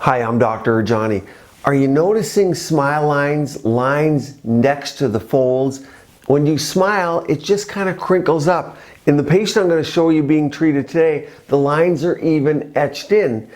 Hi, I'm Dr. Rajani. Are you noticing smile lines next to the folds? When you smile, it just kind of crinkles up. In the patient I'm going to show you being treated today, the lines are even etched in.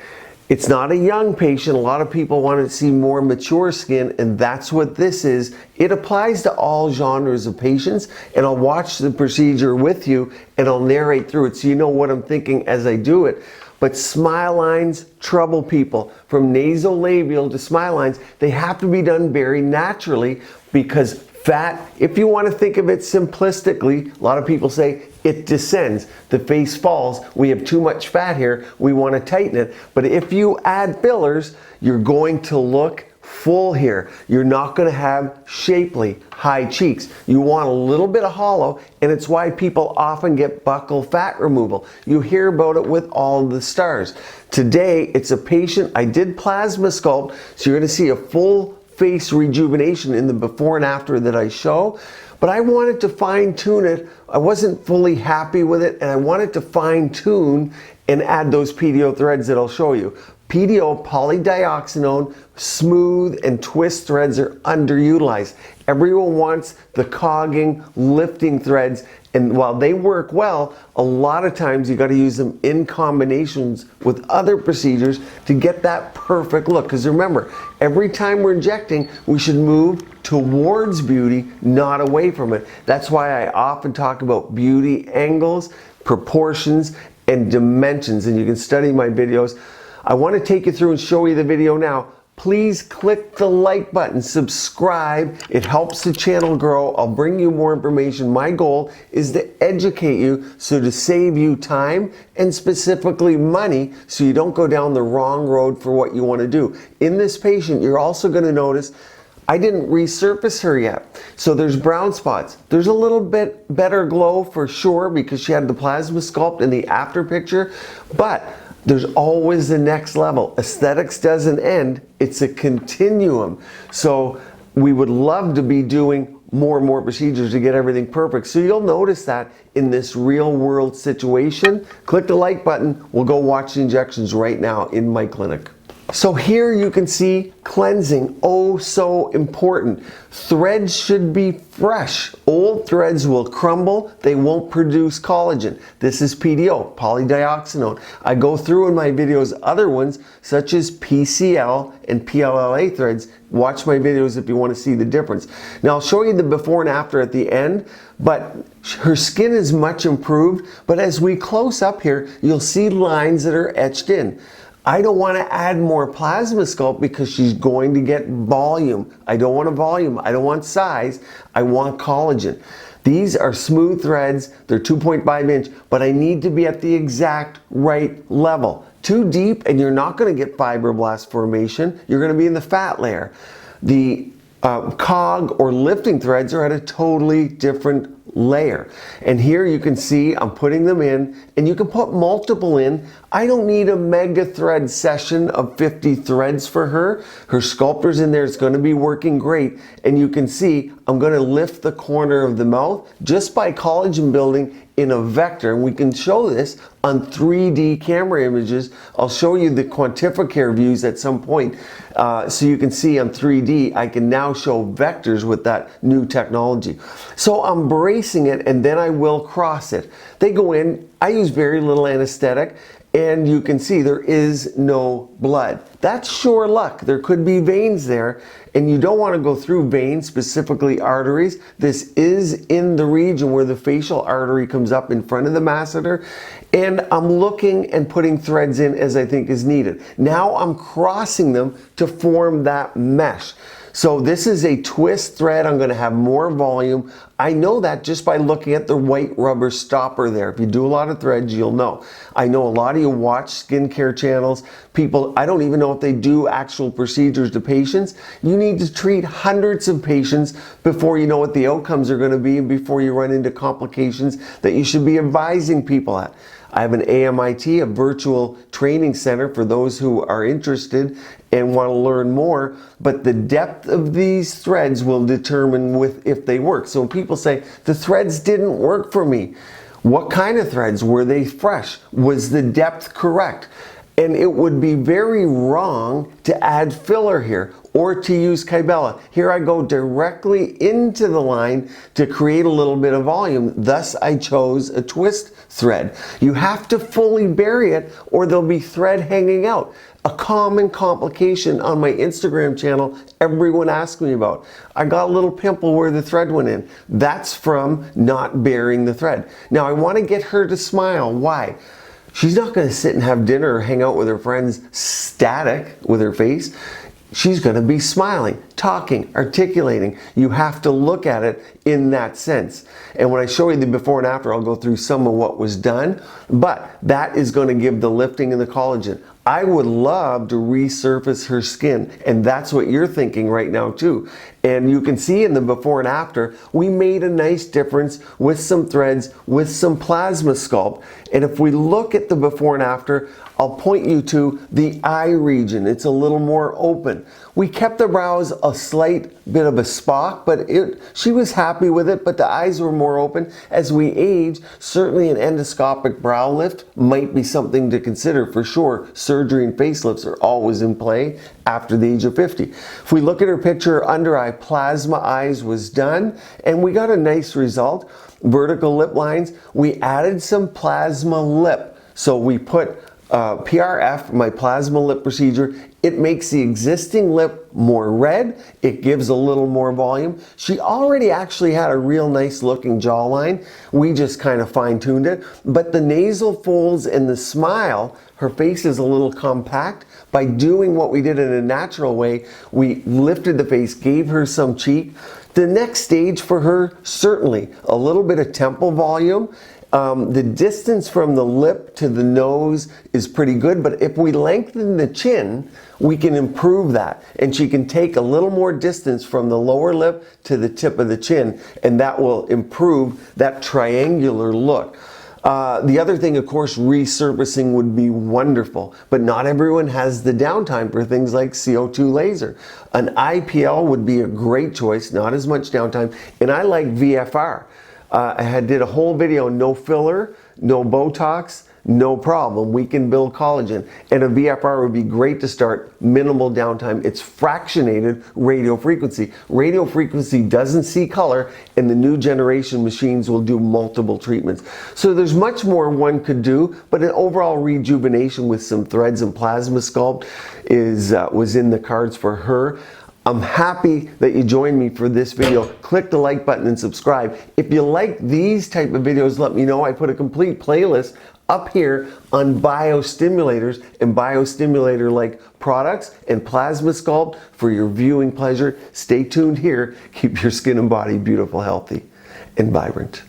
It's not a young patient. A lot of people want to see more mature skin, and that's what this is. It applies to all genres of patients, and I'll watch the procedure with you and I'll narrate through it so you know what I'm thinking as I do it. But smile lines trouble people. From nasolabial to smile lines, they have to be done very naturally because fat, if you want to think of it simplistically, a lot of people say it descends, the face falls, we have too much fat here, we want to tighten it. But if you add fillers, you're going to look full here. You're not going to have shapely high cheeks. You want a little bit of hollow, and it's why people often get buccal fat removal. You hear about it with all the stars. Today, it's a patient, I did plasma sculpt, so you're going to see a full face rejuvenation in the before and after that I show. But I wanted to fine tune it. I wasn't fully happy with it, and I wanted to fine tune and add those PDO threads that I'll show you. PDO, polydioxanone, smooth and twist threads are underutilized. Everyone wants the cogging, lifting threads, and while they work well, a lot of times you got to use them in combinations with other procedures to get that perfect look. Because remember, every time we're injecting, we should move towards beauty, not away from it. That's why I often talk about beauty angles, proportions, and dimensions, and you can study my videos. I want to take you through and show you the video now. Please click the like button, subscribe. It helps the channel grow. I'll bring you more information. My goal is to educate you, so to save you time and specifically money so you don't go down the wrong road for what you want to do. In this patient, you're also going to notice I didn't resurface her yet. So there's brown spots. There's a little bit better glow for sure because she had the plasma sculpt in the after picture, but there's always the next level. Aesthetics doesn't end, it's a continuum. So we would love to be doing more and more procedures to get everything perfect. So you'll notice that in this real world situation. Click the like button, we'll go watch the injections right now in my clinic. So here you can see cleansing, oh so important. Threads should be fresh. Old threads will crumble, they won't produce collagen. This is PDO, polydioxanone. I go through in my videos other ones such as PCL and PLLA threads. Watch my videos if you want to see the difference. Now I'll show you the before and after at the end, but her skin is much improved, but as we close up here, you'll see lines that are etched in. I don't want to add more plasma sculpt because she's going to get volume. I don't want a volume. I don't want size. I want collagen. These are smooth threads. They're 2.5 inch, but I need to be at the exact right level. Too deep and you're not going to get fibroblast formation. You're going to be in the fat layer. The cog or lifting threads are at a totally different layer. And here you can see I'm putting them in, and you can put multiple in. I don't need a mega thread session of 50 threads for her. Her sculptor's in there, it's going to be working great. And you can see I'm going to lift the corner of the mouth just by collagen building in a vector, and we can show this on 3D camera images. I'll show you the quantificare views at some point so you can see on 3D I can now show vectors with that new technology. So I'm bracing it and then I will cross it. They go in, I use very little anesthetic, and you can see there is no blood. That's sure luck. There could be veins there, and you don't want to go through veins, specifically arteries. This is in the region where the facial artery comes up in front of the masseter, and I'm looking and putting threads in as I think is needed. Now I'm crossing them to form that mesh. So this is a twist thread. I'm going to have more volume. I know that just by looking at the white rubber stopper there. If you do a lot of threads, you'll know. I know a lot of you watch skincare channels. People, I don't even know if they do actual procedures to patients. You need to treat hundreds of patients before you know what the outcomes are going to be and before you run into complications that you should be advising people at. I have an AMIT, a virtual training center for those who are interested and want to learn more, but the depth of these threads will determine if they work. So when people say, the threads didn't work for me, what kind of threads? Were they fresh? Was the depth correct? And it would be very wrong to add filler here or to use Kybella. Here I go directly into the line to create a little bit of volume. Thus I chose a twist thread. You have to fully bury it or there'll be thread hanging out. A common complication on my Instagram channel everyone asks me about. I got a little pimple where the thread went in. That's from not burying the thread. Now I want to get her to smile. Why? She's not going to sit and have dinner or hang out with her friends static with her face. She's going to be smiling, talking, articulating. You have to look at it in that sense. And when I show you the before and after, I'll go through some of what was done, but that is going to give the lifting and the collagen. I would love to resurface her skin, and that's what you're thinking right now too. And you can see in the before and after, we made a nice difference with some threads, with some plasma sculpt. And if we look at the before and after, I'll point you to the eye region. It's a little more open. We kept the brows a slight bit of a spock, but she was happy with it, but the eyes were more open. As we age, certainly an endoscopic brow lift might be something to consider for sure. Surgery and facelifts are always in play after the age of 50. If we look at her picture, under eye plasma eyes was done, and we got a nice result. Vertical lip lines, we added some plasma lip. So we put PRF, my plasma lip procedure. It makes the existing lip more red. It gives a little more volume. She already actually had a real nice looking jawline. We just kind of fine-tuned it. But the nasal folds and the smile, her face is a little compact. By doing what we did in a natural way, we lifted the face, gave her some cheek. The next stage for her, certainly a little bit of temple volume. The distance from the lip to the nose is pretty good, but if we lengthen the chin, we can improve that. And she can take a little more distance from the lower lip to the tip of the chin, and that will improve that triangular look. The other thing, of course, resurfacing would be wonderful, but not everyone has the downtime for things like CO2 laser. An IPL would be a great choice, not as much downtime, and I like VFR. I did a whole video, no filler, no Botox, no problem. We can build collagen. And a VFR would be great to start, minimal downtime. It's fractionated radio frequency. Radio frequency doesn't see color, and the new generation machines will do multiple treatments. So there's much more one could do, but an overall rejuvenation with some threads and plasma sculpt was in the cards for her. I'm happy that you joined me for this video. Click the like button and subscribe. If you like these type of videos, let me know. I put a complete playlist up here on biostimulators and biostimulator-like products and plasma sculpt for your viewing pleasure. Stay tuned here. Keep your skin and body beautiful, healthy, and vibrant.